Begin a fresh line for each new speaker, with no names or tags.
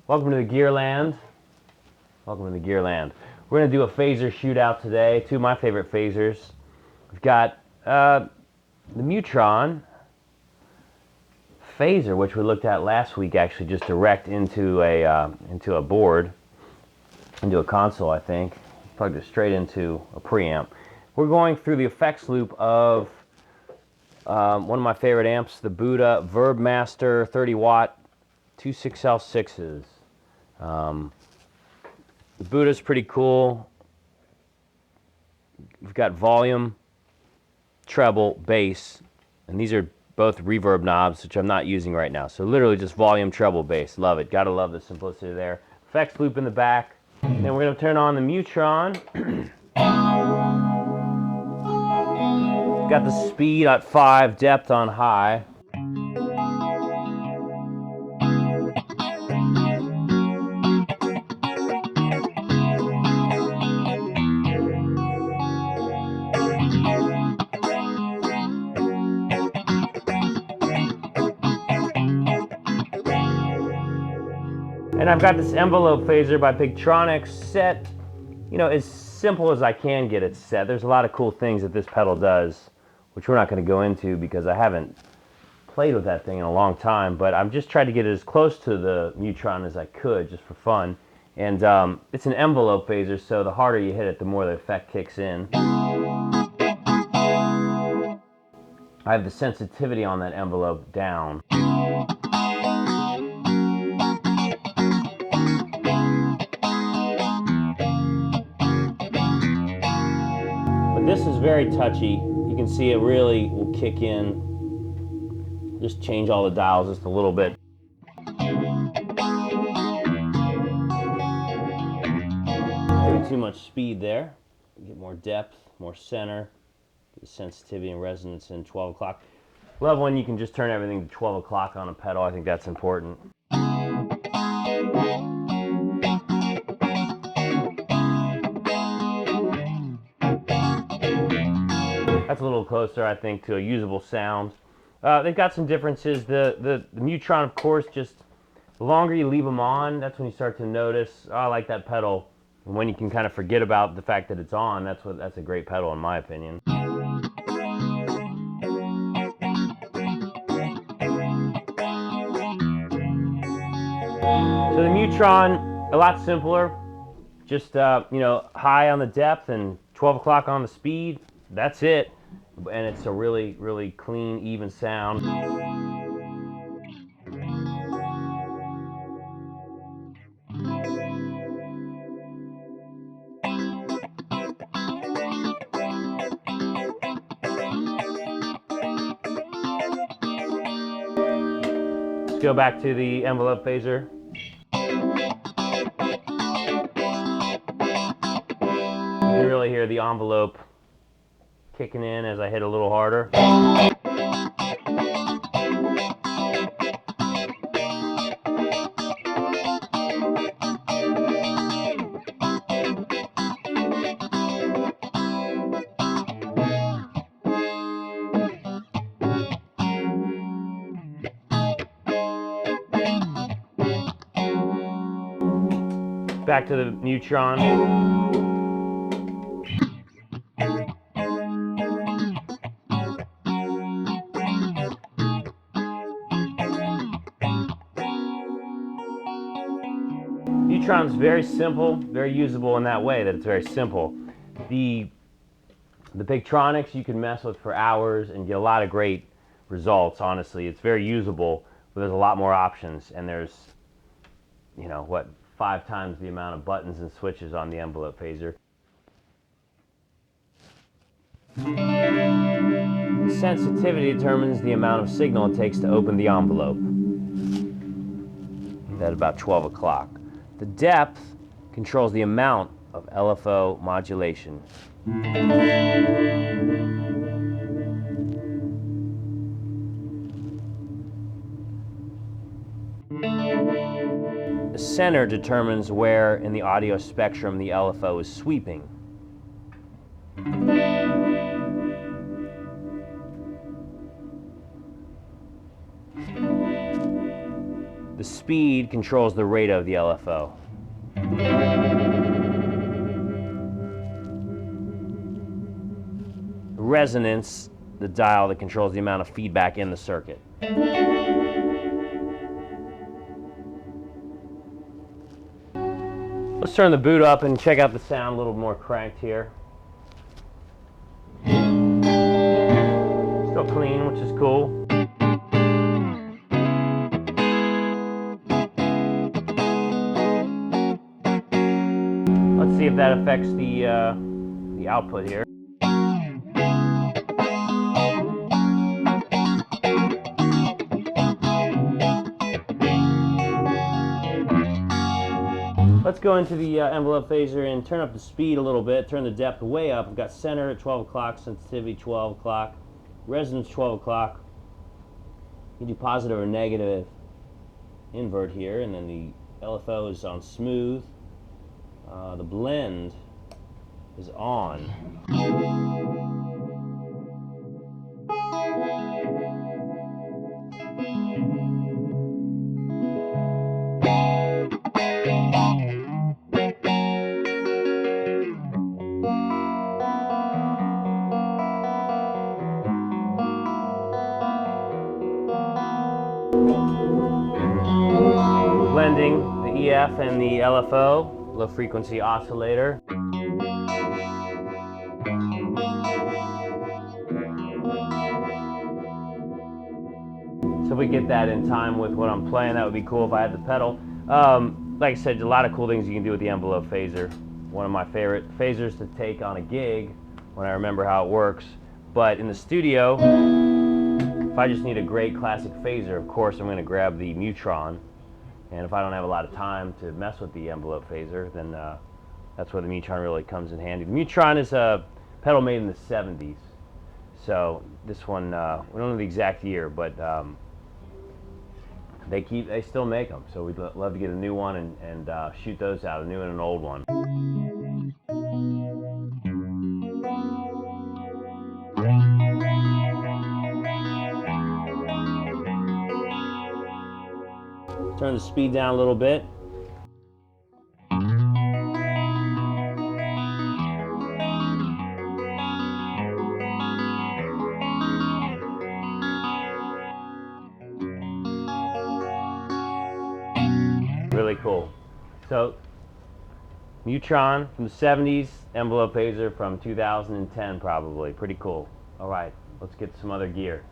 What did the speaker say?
Welcome to the Gearland. Welcome to the Gearland. We're going to do a phaser shootout today. Two of my favorite phasers. We've got the Mutron Phasor, which we looked at last week, actually just direct into a board, into a console, I think. Plugged it straight into a preamp. We're going through the effects loop of one of my favorite amps, the Buddha Verbmaster 30 watt 26L6s. The Buddha's pretty cool. We've got volume, treble, bass, and these are both reverb knobs, which I'm not using right now. So literally just volume, treble, bass. Love it. Gotta love the simplicity there. Effects loop in the back. Then we're gonna turn on the Mutron. Got the speed at 5, depth on high. And I've got this envelope phaser by Pigtronix set, you know, as simple as I can get it set. There's a lot of cool things that this pedal does, which we're not going to go into because I haven't played with that thing in a long time, but I'm just trying to get it as close to the Mutron as I could, just for fun. And it's an envelope phaser, so the harder you hit it, the more the effect kicks in. I have the sensitivity on that envelope down. This is very touchy. You can see it really will kick in. Just change all the dials just a little bit. Maybe too much speed there. Get more depth, more center. Get the sensitivity and resonance in 12 o'clock. Love when you can just turn everything to 12 o'clock on a pedal. I think that's important. That's a little closer, I think, to a usable sound. They've got some differences. The Mutron, of course, just the longer you leave them on, that's when you start to notice, oh, I like that pedal. And when you can kind of forget about the fact that it's on, that's a great pedal in my opinion. So the Mutron, a lot simpler. Just you know, high on the depth and 12 o'clock on the speed. That's it. And it's a really, really clean, even sound. Let's go back to the envelope phaser. You can really hear the envelope kicking in as I hit a little harder. Back to the Mutron. Mutron's very simple, very usable in that way, that it's very simple. The Pigtronix you can mess with for hours and get a lot of great results, honestly. It's very usable, but there's a lot more options, and there's, you know, what, 5 times the amount of buttons and switches on the envelope phaser. The sensitivity determines the amount of signal it takes to open the envelope. At about 12 o'clock. The depth controls the amount of LFO modulation. The center determines where in the audio spectrum the LFO is sweeping. The speed controls the rate of the LFO. Resonance, the dial that controls the amount of feedback in the circuit. Let's turn the boot up and check out the sound a little more cranked here. Still clean, which is cool. Let's see if that affects the output here. Let's go into the envelope phaser and turn up the speed a little bit, turn the depth way up. We've got center at 12 o'clock, sensitivity 12 o'clock, resonance 12 o'clock. You do positive or negative invert here, and then the LFO is on smooth. The blend is on. Blending the EF and the LFO, low frequency oscillator. So if we get that in time with what I'm playing, that would be cool if I had the pedal. Like I said, a lot of cool things you can do with the envelope phaser. One of my favorite phasers to take on a gig when I remember how it works. But in the studio, if I just need a great classic phaser, of course I'm going to grab the Mutron. And if I don't have a lot of time to mess with the envelope phaser, then that's where the Mutron really comes in handy. The Mutron is a pedal made in the 70s. So this one, we don't know the exact year, but they still make them. So we'd love to get a new one and shoot those out, a new and an old one. Turn the speed down a little bit. Really cool. So, Mutron from the 70s, envelope phaser from 2010 probably. Pretty cool. All right, let's get some other gear.